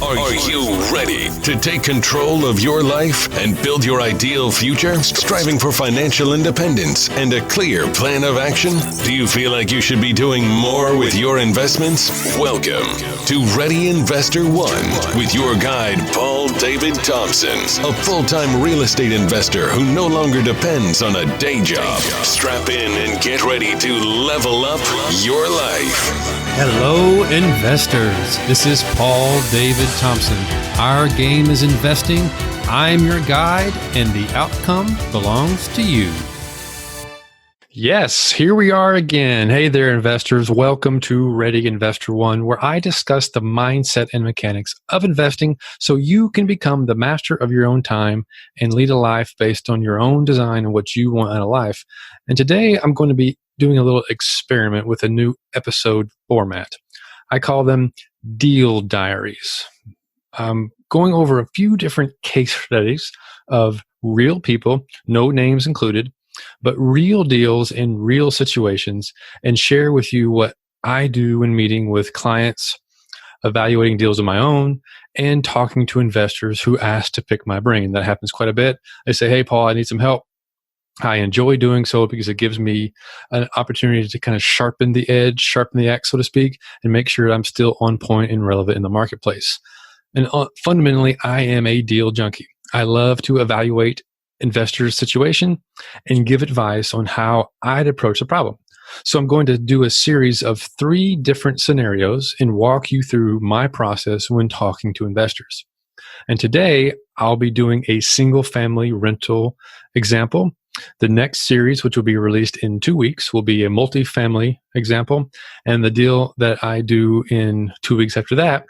Are you ready to take control of your life and build your ideal future? Striving for financial independence and a clear plan of action? Do you feel like you should be doing more with your investments? Welcome to Ready Investor One with your guide, Paul David Thompson, a full-time real estate investor who no longer depends on a day job. Strap in and get ready to level up your life. Hello, investors. This is Paul David Thompson. Our game is investing. I'm your guide, and the outcome belongs to you. Yes, here we are again. Hey there, investors. Welcome to Ready Investor One, where I discuss the mindset and mechanics of investing so you can become the master of your own time and lead a life based on your own design and what you want out of life. And today I'm going to be doing a little experiment with a new episode format. I call them Deal Diaries. I'm going over a few different case studies of real people, no names included, but real deals in real situations, and share with you what I do when meeting with clients, evaluating deals of my own, and talking to investors who ask to pick my brain. That happens quite a bit. They say, hey, Paul, I need some help. I enjoy doing so because it gives me an opportunity to kind of sharpen the edge, sharpen the axe, so to speak, and make sure I'm still on point and relevant in the marketplace. And fundamentally, I am a deal junkie. I love to evaluate investors' situation and give advice on how I'd approach the problem. So I'm going to do a series of 3 different scenarios and walk you through my process when talking to investors. And today, I'll be doing a single-family rental example. The next series, which will be released in 2 weeks, will be a multifamily example. And the deal that I do in 2 weeks after that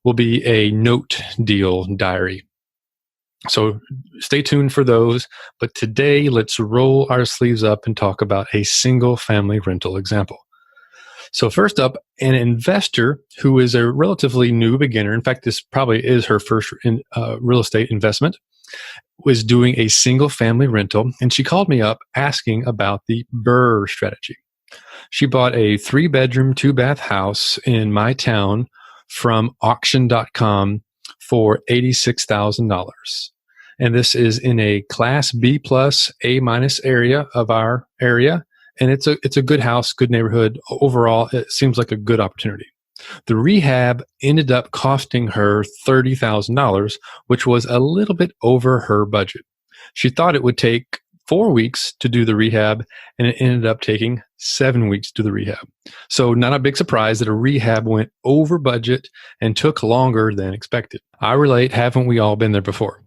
will be a note deal diary. So stay tuned for those. But today, let's roll our sleeves up and talk about a single family rental example. So first up, an investor who is a relatively new beginner, in fact, this probably is her first real estate investment, was doing a single family rental, and she called me up asking about the BRRRR strategy. She bought a 3-bedroom, 2-bath house in my town from auction.com for $86,000. And this is in a class B plus, A minus area of our area. And it's a good house, good neighborhood. Overall, it seems like a good opportunity. The rehab ended up costing her $30,000, which was a little bit over her budget. She thought it would take 4 weeks to do the rehab, and it ended up taking 7 weeks to do the rehab. So not a big surprise that a rehab went over budget and took longer than expected. I relate, haven't we all been there before?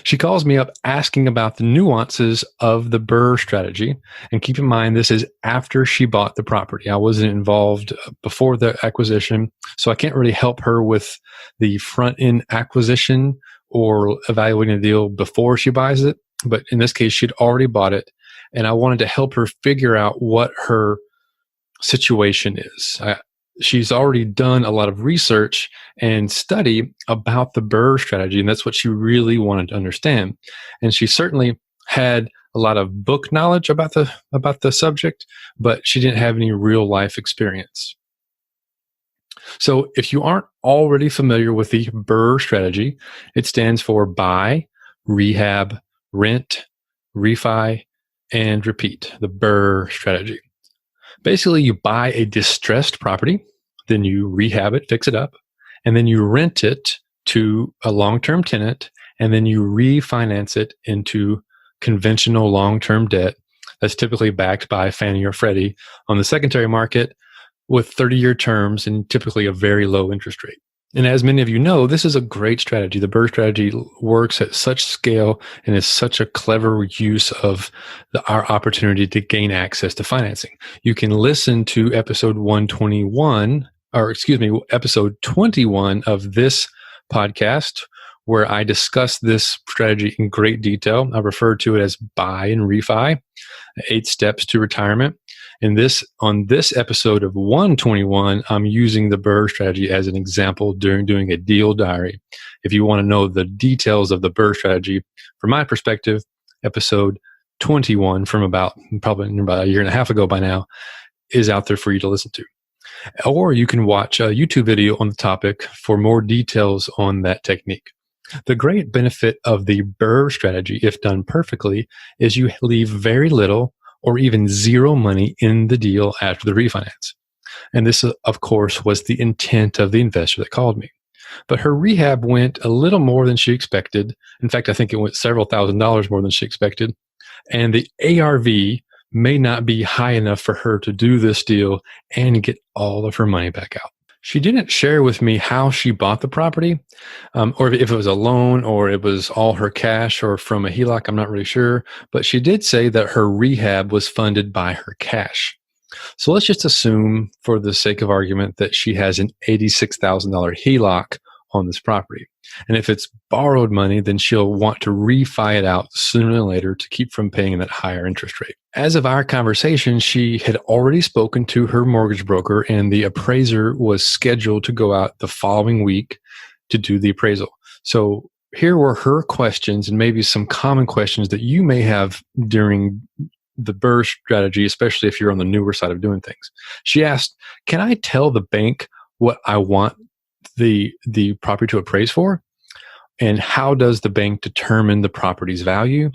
She calls me up asking about the nuances of the BRRRR strategy. And keep in mind, this is after she bought the property. I wasn't involved before the acquisition, so I can't really help her with the front-end acquisition or evaluating the deal before she buys it. But in this case, she'd already bought it, and I wanted to help her figure out what her situation is. She's already done a lot of research and study about the BRRRR strategy, and that's what she really wanted to understand. And she certainly had a lot of book knowledge about the subject, but she didn't have any real life experience. So if you aren't already familiar with the BRRRR strategy, it stands for buy, rehab, rent, refi, and repeat, the BRRRR strategy. Basically, you buy a distressed property, then you rehab it, fix it up, and then you rent it to a long-term tenant, and then you refinance it into conventional long-term debt that's typically backed by Fannie or Freddie on the secondary market with 30-year terms and typically a very low interest rate. And as many of you know, this is a great strategy. The BRRRR strategy works at such scale and is such a clever use of our opportunity to gain access to financing. You can listen to episode 21 of this podcast, where I discuss this strategy in great detail. I refer to it as buy and refi, 8 steps to retirement. And on this episode of 121, I'm using the BRRRR strategy as an example during doing a deal diary. If you want to know the details of the BRRRR strategy, from my perspective, episode 21 from probably about a year and a half ago by now is out there for you to listen to. Or you can watch a YouTube video on the topic for more details on that technique. The great benefit of the BRRRR strategy, if done perfectly, is you leave very little or even zero money in the deal after the refinance. And this, of course, was the intent of the investor that called me. But her rehab went a little more than she expected. In fact, I think it went several $1,000s more than she expected. And the ARV may not be high enough for her to do this deal and get all of her money back out. She didn't share with me how she bought the property, or if it was a loan or it was all her cash or from a HELOC, I'm not really sure. But she did say that her rehab was funded by her cash. So let's just assume, for the sake of argument, that she has an $86,000 HELOC on this property. And if it's borrowed money, then she'll want to refi it out sooner than later to keep from paying that higher interest rate. As of our conversation, she had already spoken to her mortgage broker, and the appraiser was scheduled to go out the following week to do the appraisal. So here were her questions, and maybe some common questions that you may have during the BRRRR strategy, especially if you're on the newer side of doing things. She asked, can I tell the bank what I want the property to appraise for? And how does the bank determine the property's value?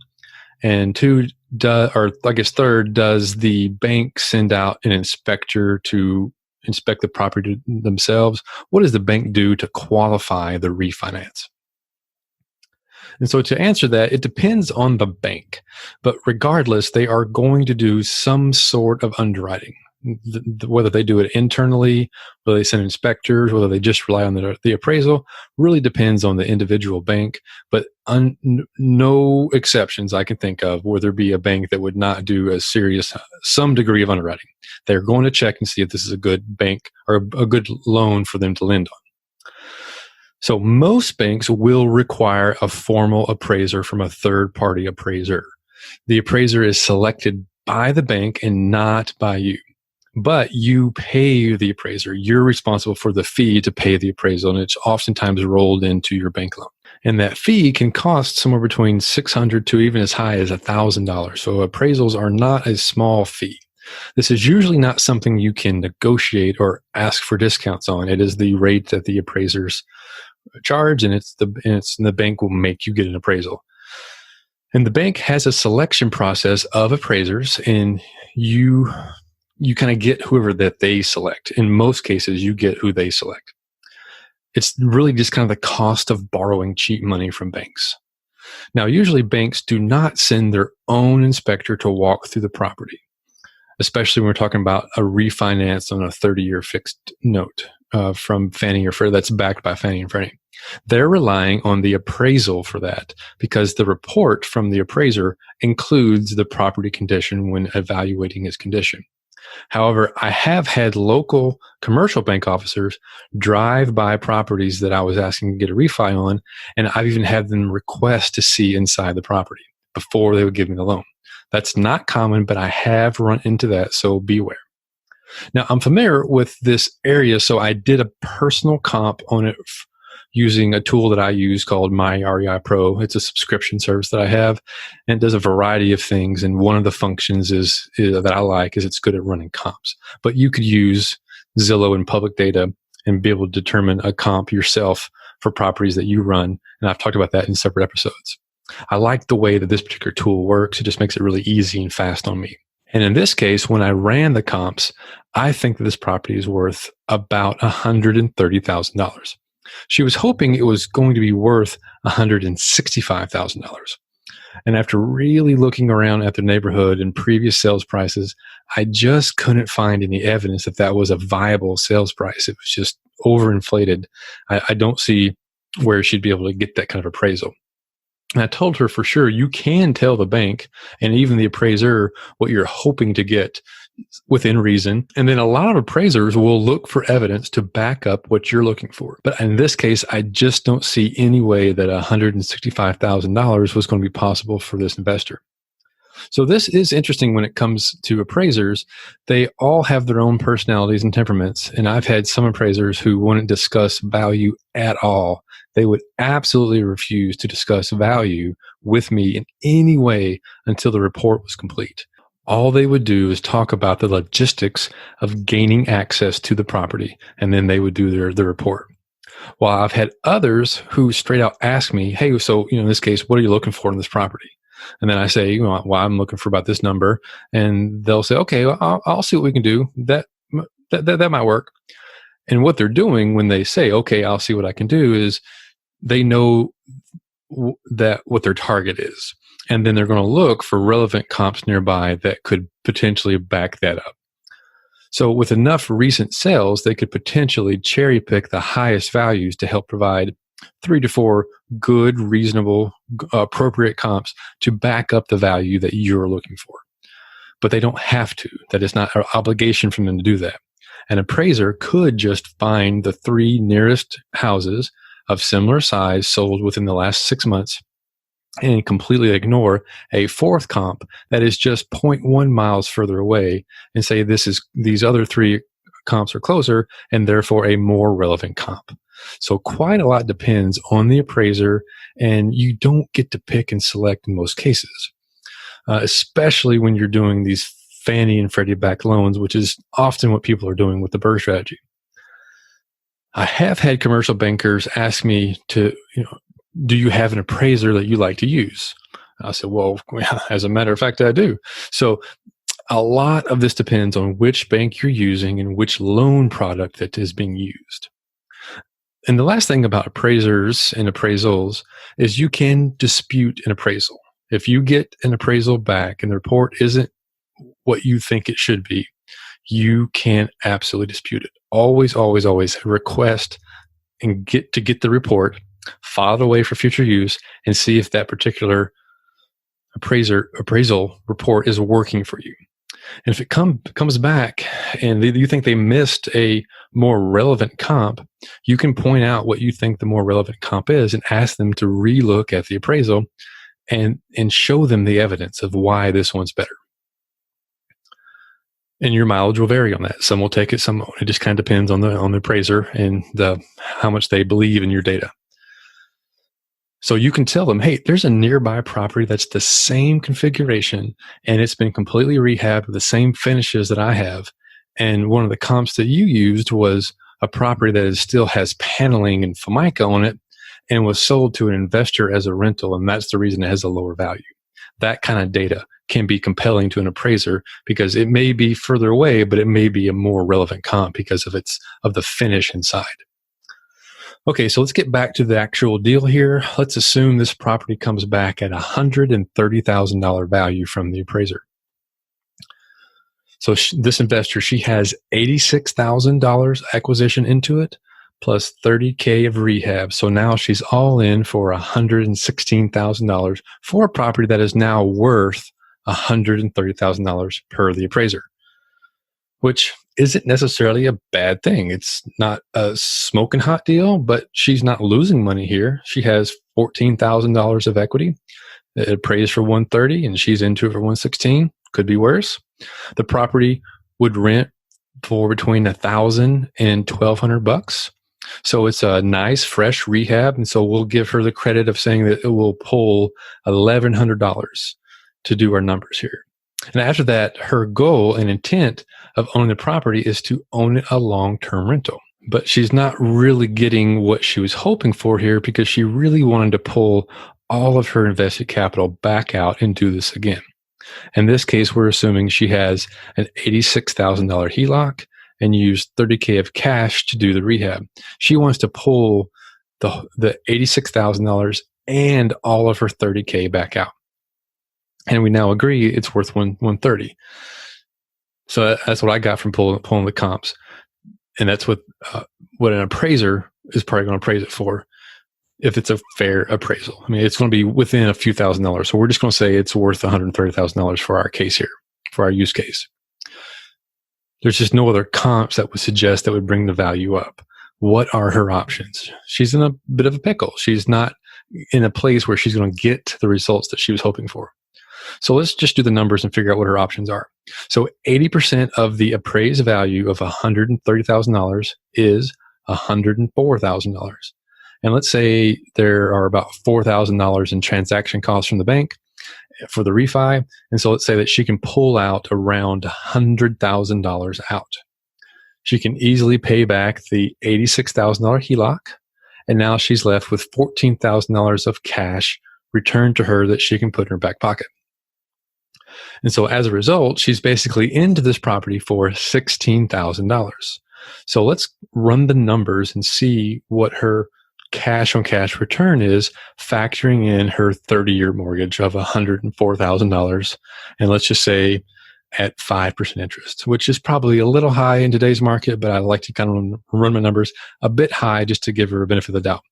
And third, does the bank send out an inspector to inspect the property themselves? What does the bank do to qualify the refinance? And so to answer that, it depends on the bank. But regardless, they are going to do some sort of underwriting. Whether they do it internally, whether they send inspectors, whether they just rely on the appraisal, really depends on the individual bank. But no exceptions I can think of where there be a bank that would not do a serious, some degree of underwriting. They're going to check and see if this is a good bank or a good loan for them to lend on. So most banks will require a formal appraiser from a third-party appraiser. The appraiser is selected by the bank and not by you. But you pay the appraiser. You're responsible for the fee to pay the appraisal, and it's oftentimes rolled into your bank loan. And that fee can cost somewhere between $600 to even as high as $1,000. So appraisals are not a small fee. This is usually not something you can negotiate or ask for discounts on. It is the rate that the appraisers charge, and the bank will make you get an appraisal. And the bank has a selection process of appraisers, and you kind of get whoever that they select. In most cases, you get who they select. It's really just kind of the cost of borrowing cheap money from banks. Now, usually banks do not send their own inspector to walk through the property, especially when we're talking about a refinance on a 30-year fixed note from Fannie or Freddie that's backed by Fannie and Freddie. They're relying on the appraisal for that because the report from the appraiser includes the property condition when evaluating its condition. However, I have had local commercial bank officers drive by properties that I was asking to get a refi on, and I've even had them request to see inside the property before they would give me the loan. That's not common, but I have run into that, so beware. Now, I'm familiar with this area, so I did a personal comp on it using a tool that I use called My REI Pro. It's a subscription service that I have, and it does a variety of things. And one of the functions is that I like is it's good at running comps. But you could use Zillow and public data and be able to determine a comp yourself for properties that you run. And I've talked about that in separate episodes. I like the way that this particular tool works. It just makes it really easy and fast on me. And in this case, when I ran the comps, I think that this property is worth about $130,000. She was hoping it was going to be worth $165,000. And after really looking around at the neighborhood and previous sales prices, I just couldn't find any evidence that that was a viable sales price. It was just overinflated. I don't see where she'd be able to get that kind of appraisal. And I told her for sure, you can tell the bank and even the appraiser what you're hoping to get within reason. And then a lot of appraisers will look for evidence to back up what you're looking for. But in this case, I just don't see any way that $165,000 was going to be possible for this investor. So this is interesting when it comes to appraisers. They all have their own personalities and temperaments. And I've had some appraisers who wouldn't discuss value at all. They would absolutely refuse to discuss value with me in any way until the report was complete. All they would do is talk about the logistics of gaining access to the property, and then they would do their report. While I've had others who straight out ask me, hey, so, in this case, what are you looking for in this property? And then I say, well, I'm looking for about this number. And they'll say, okay, well, I'll see what we can do. That might work. And what they're doing when they say, okay, I'll see what I can do, is they know that what their target is. And then they're going to look for relevant comps nearby that could potentially back that up. So with enough recent sales, they could potentially cherry pick the highest values to help provide 3 to 4 good, reasonable, appropriate comps to back up the value that you're looking for. But they don't have to. That is not an obligation for them to do that. An appraiser could just find the 3 nearest houses of similar size sold within the last 6 months and completely ignore a 4th comp that is just 0.1 miles further away and say these other 3 comps are closer and therefore a more relevant comp. So quite a lot depends on the appraiser, and you don't get to pick and select in most cases, especially when you're doing these Fannie and Freddie backed loans, which is often what people are doing with the BRRRR strategy. I have had commercial bankers ask me to, do you have an appraiser that you like to use? I said, well, as a matter of fact, I do. So a lot of this depends on which bank you're using and which loan product that is being used. And the last thing about appraisers and appraisals is you can dispute an appraisal. If you get an appraisal back and the report isn't what you think it should be, you can absolutely dispute it. Always, always, always request and get the report, file it away for future use, and see if that particular appraisal report is working for you. And if it comes back and you think they missed a more relevant comp, you can point out what you think the more relevant comp is and ask them to relook at the appraisal and show them the evidence of why this one's better. And your mileage will vary on that. Some will take it, some won't. It just kind of depends on the appraiser and how much they believe in your data. So you can tell them, hey, there's a nearby property that's the same configuration and it's been completely rehabbed with the same finishes that I have. And one of the comps that you used was a property that still has paneling and Formica on it and was sold to an investor as a rental. And that's the reason it has a lower value. That kind of data can be compelling to an appraiser because it may be further away, but it may be a more relevant comp because of the finish inside. Okay, so let's get back to the actual deal here. Let's assume this property comes back at $130,000 value from the appraiser. So this investor, she has $86,000 acquisition into it, plus $30K of rehab. So now she's all in for $116,000 for a property that is now worth $130,000 per the appraiser, which isn't necessarily a bad thing. It's not a smoking hot deal, but she's not losing money here. She has $14,000 of equity. It appraised for $130,000 and she's into it for $116,000. Could be worse. The property would rent for between $1,000 and $1,200. So it's a nice fresh rehab. And so we'll give her the credit of saying that it will pull $1,100 to do our numbers here. And after that, her goal and intent of owning the property is to own it a long-term rental. But she's not really getting what she was hoping for here because she really wanted to pull all of her invested capital back out and do this again. In this case, we're assuming she has an $86,000 HELOC and used $30K of cash to do the rehab. She wants to pull the $86,000 and all of her $30K back out. And we now agree it's worth $130,000. So that's what I got from pulling the comps, and that's what an appraiser is probably going to appraise it for, if it's a fair appraisal. I mean, it's going to be within a few $1,000s. So we're just going to say it's worth $130,000 for our case here, for our use case. There's just no other comps that would suggest that would bring the value up. What are her options? She's in a bit of a pickle. She's not in a place where she's going to get the results that she was hoping for. So let's just do the numbers and figure out what her options are. So 80% of the appraised value of $130,000 is $104,000. And let's say there are about $4,000 in transaction costs from the bank for the refi. And so let's say that she can pull out around $100,000 out. She can easily pay back the $86,000 HELOC. And now she's left with $14,000 of cash returned to her that she can put in her back pocket. And so as a result, she's basically into this property for $16,000. So let's run the numbers and see what her cash on cash return is, factoring in her 30-year mortgage of $104,000. And let's just say at 5% interest, which is probably a little high in today's market, but I like to kind of run my numbers a bit high just to give her a benefit of the doubt.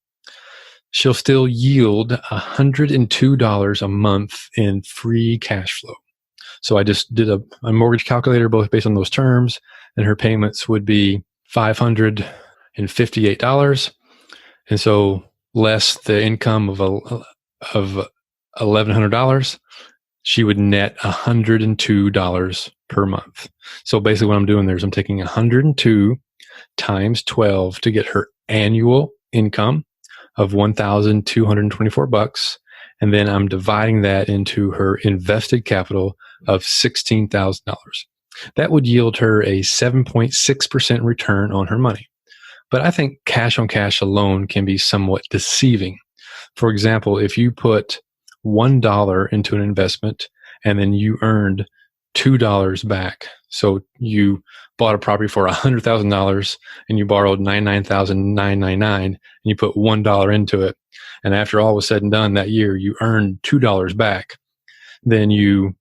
She'll still yield $102 a month in free cash flow. So I just did a mortgage calculator, both based on those terms, and her payments would be $558. And so less the income of $1,100, she would net $102 per month. So basically what I'm doing there is I'm taking 102 times 12 to get her annual income of $1,224. And then I'm dividing that into her invested capital of $16,000. That would yield her a 7.6% return on her money. But I think cash on cash alone can be somewhat deceiving. For example, if you put $1 into an investment and then you earned $2 back. So you bought a property for $100,000 and you borrowed $99,999 and you put $1 into it. And after all was said and done that year, you earned $2 back. Then you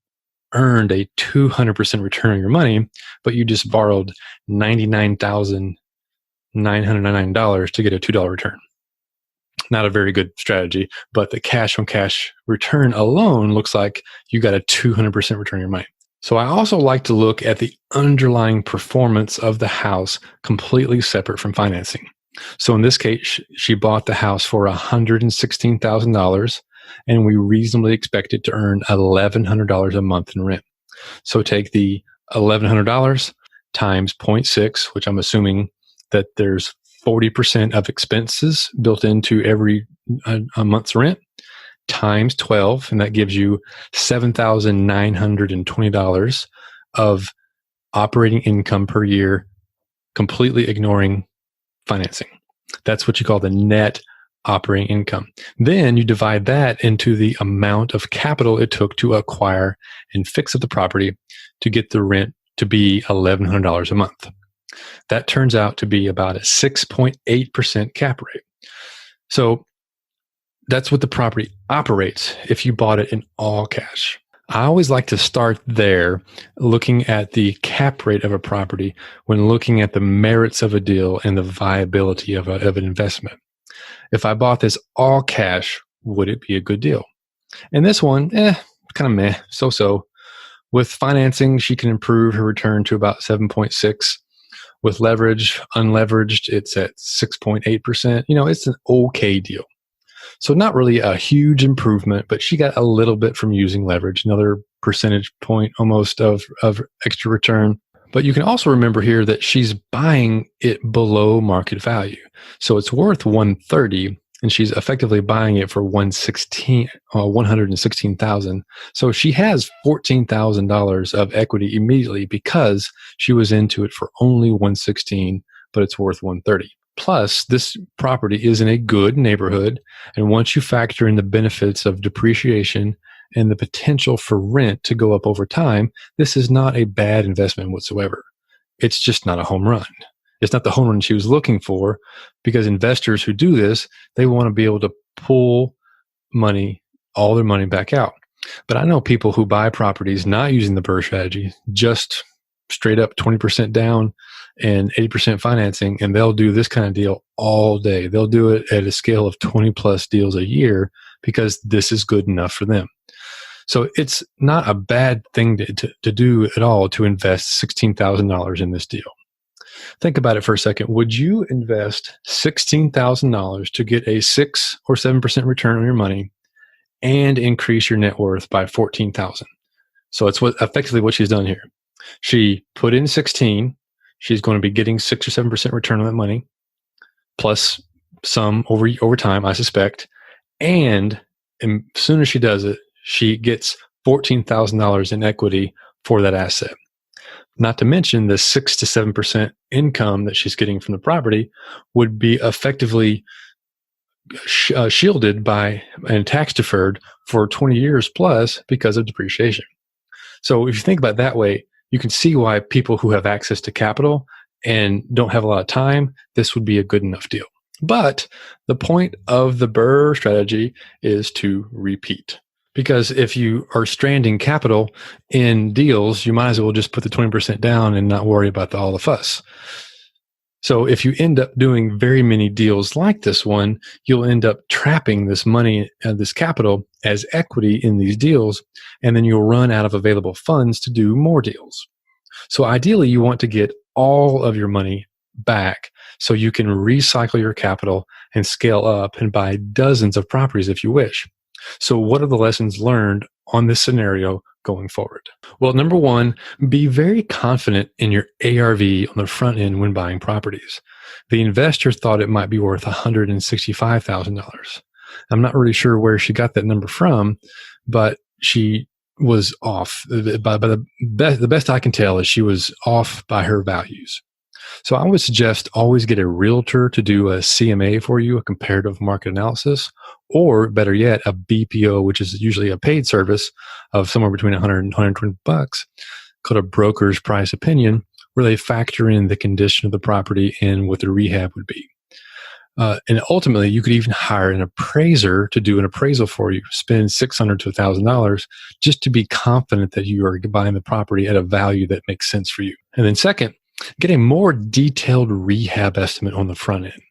earned a 200% return on your money, but you just borrowed $99,999 to get a $2 return. Not a very good strategy, but the cash on cash return alone looks like you got a 200% return on your money. So I also like to look at the underlying performance of the house completely separate from financing. So in this case, she bought the house for $116,000 and we reasonably expect it to earn $1,100 a month in rent. So take the $1,100 times 0.6, which I'm assuming that there's 40% of expenses built into every a month's rent, times 12, and that gives you $7,920 of operating income per year, completely ignoring financing. That's what you call the net operating income. Then you divide that into the amount of capital it took to acquire and fix up the property to get the rent to be $1,100 a month. That turns out to be about a 6.8% cap rate. So that's what the property operates if you bought it in all cash. I always like to start there, looking at the cap rate of a property when looking at the merits of a deal and the viability of an investment. If I bought this all cash, would it be a good deal? And this one, kind of meh, so-so. With financing, she can improve her return to about 7.6. With leverage, unleveraged, it's at 6.8%. It's an okay deal. So not really a huge improvement, but she got a little bit from using leverage, another percentage point almost of extra return. But you can also remember here that she's buying it below market value. So it's worth $130 and she's effectively buying it for $116,000. So she has $14,000 of equity immediately because she was into it for only $116, but it's worth $130. Plus, this property is in a good neighborhood, and once you factor in the benefits of depreciation and the potential for rent to go up over time, this is not a bad investment whatsoever. It's just not a home run. It's not the home run she was looking for, because investors who do this, they want to be able to pull all their money back out. But I know people who buy properties not using the BRRRR strategy, just straight up 20% down and 80% financing, and they'll do this kind of deal all day. They'll do it at a scale of 20 plus deals a year because this is good enough for them. So it's not a bad thing to do at all to invest $16,000 in this deal. Think about it for a second. Would you invest $16,000 to get a 6 or 7% return on your money and increase your net worth by $14,000? So it's effectively what she's done here. She put in 16. She's going to be getting 6 or 7% return on that money, plus some over time, I suspect. And as soon as she does it, she gets $14,000 in equity for that asset. Not to mention the 6 to 7% income that she's getting from the property would be effectively shielded by and tax deferred for 20 years plus because of depreciation. So if you think about it that way, you can see why people who have access to capital and don't have a lot of time, this would be a good enough deal. But the point of the BRRRR strategy is to repeat. Because if you are stranding capital in deals, you might as well just put the 20% down and not worry about all the fuss. So if you end up doing very many deals like this one, you'll end up trapping this money, this capital as equity in these deals, and then you'll run out of available funds to do more deals. So ideally, you want to get all of your money back so you can recycle your capital and scale up and buy dozens of properties if you wish. So what are the lessons learned on this scenario going forward? Well, number one, be very confident in your ARV on the front end when buying properties. The investor thought it might be worth $165,000. I'm not really sure where she got that number from, but she was off. By the best I can tell is she was off by her values. So I would suggest always get a realtor to do a CMA for you, a comparative market analysis, or better yet, a BPO, which is usually a paid service of somewhere between $100 and $120, called a broker's price opinion, where they factor in the condition of the property and what the rehab would be. And ultimately, you could even hire an appraiser to do an appraisal for you, spend $600 to $1,000 just to be confident that you are buying the property at a value that makes sense for you. And then second, get a more detailed rehab estimate on the front end.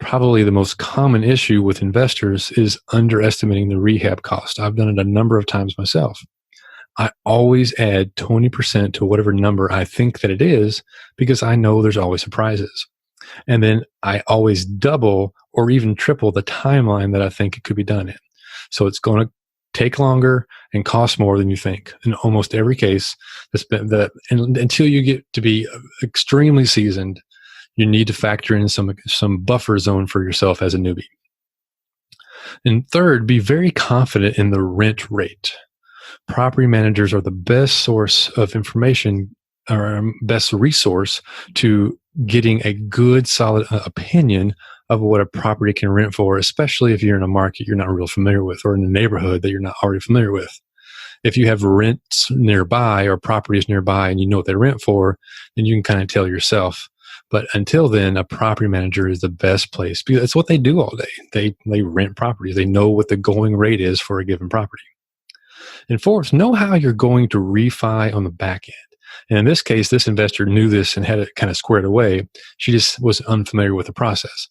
Probably the most common issue with investors is underestimating the rehab cost. I've done it a number of times myself. I always add 20% to whatever number I think that it is because I know there's always surprises. And then I always double or even triple the timeline that I think it could be done in. So it's going to take longer and cost more than you think. In almost every case, until you get to be extremely seasoned, you need to factor in some buffer zone for yourself as a newbie. And third, be very confident in the rent rate. Property managers are the best source of information or best resource to getting a good, solid opinion of what a property can rent for, especially if you're in a market you're not real familiar with or in a neighborhood that you're not already familiar with. If you have rents nearby or properties nearby and you know what they rent for, then you can kind of tell yourself. But until then, a property manager is the best place because that's what they do all day. They rent properties. They know what the going rate is for a given property. And fourth, know how you're going to refi on the back end. And in this case, this investor knew this and had it kind of squared away. She just was unfamiliar with the process.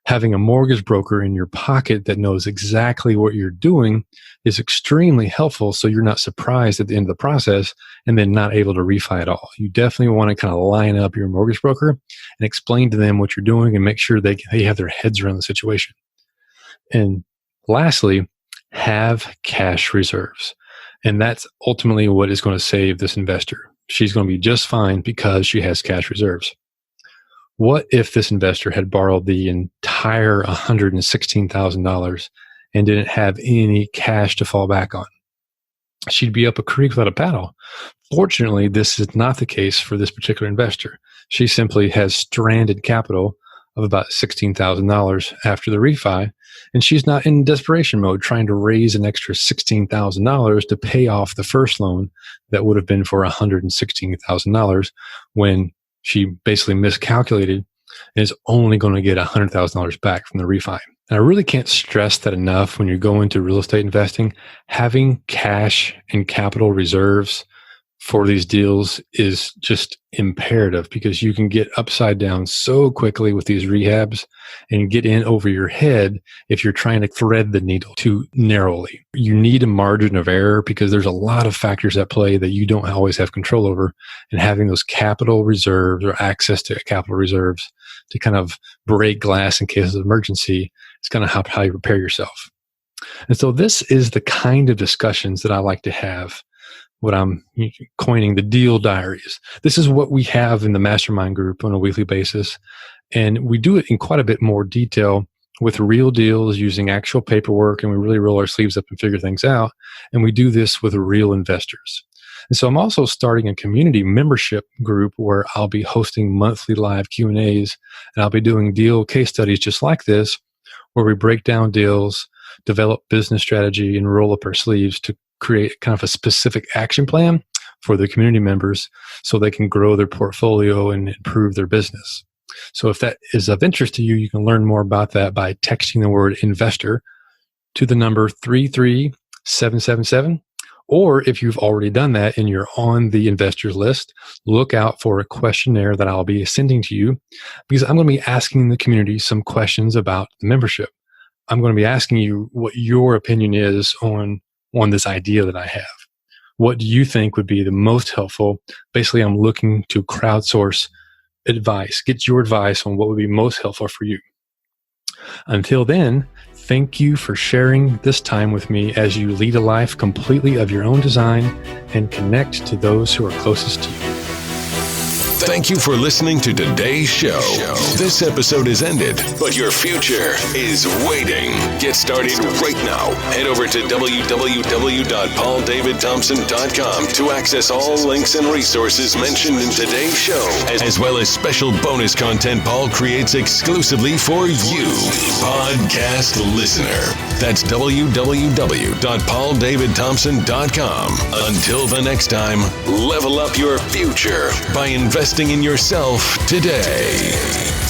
Having a mortgage broker in your pocket that knows exactly what you're doing is extremely helpful so you're not surprised at the end of the process and then not able to refi at all. You definitely want to kind of line up your mortgage broker and explain to them what you're doing and make sure they have their heads around the situation. And lastly, have cash reserves. And that's ultimately what is going to save this investor. She's going to be just fine because she has cash reserves. What if this investor had borrowed the entire $116,000 and didn't have any cash to fall back on? She'd be up a creek without a paddle. Fortunately, this is not the case for this particular investor. She simply has stranded capital of about $16,000 after the refi, and she's not in desperation mode trying to raise an extra $16,000 to pay off the first loan that would have been for $116,000 when she basically miscalculated and is only going to get $100,000 back from the refi. And I really can't stress that enough when you go into real estate investing. Having cash and capital reserves for these deals is just imperative because you can get upside down so quickly with these rehabs and get in over your head if you're trying to thread the needle too narrowly. You need a margin of error because there's a lot of factors at play that you don't always have control over, and having those capital reserves or access to capital reserves to kind of break glass in case of emergency is going to help how you prepare yourself. And so this is the kind of discussions that I like to have, what I'm coining the deal diaries. This is what we have in the mastermind group on a weekly basis. And we do it in quite a bit more detail with real deals using actual paperwork, and we really roll our sleeves up and figure things out. And we do this with real investors. And so I'm also starting a community membership group where I'll be hosting monthly live Q&As, and I'll be doing deal case studies just like this, where we break down deals, develop business strategy, and roll up our sleeves to create kind of a specific action plan for the community members so they can grow their portfolio and improve their business. So if that is of interest to you, you can learn more about that by texting the word investor to the number 33777. Or if you've already done that and you're on the investors list, look out for a questionnaire that I'll be sending to you, because I'm going to be asking the community some questions about the membership. I'm going to be asking you what your opinion is on this idea that I have. What do you think would be the most helpful? Basically, I'm looking to crowdsource advice, get your advice on what would be most helpful for you. Until then, thank you for sharing this time with me as you lead a life completely of your own design and connect to those who are closest to you. Thank you for listening to today's show. This episode is ended, but your future is waiting. Get started right now. Head over to www.pauldavidthompson.com to access all links and resources mentioned in today's show, as well as special bonus content Paul creates exclusively for you, podcast listener. That's www.pauldavidthompson.com. Until the next time, level up your future by investing in yourself today.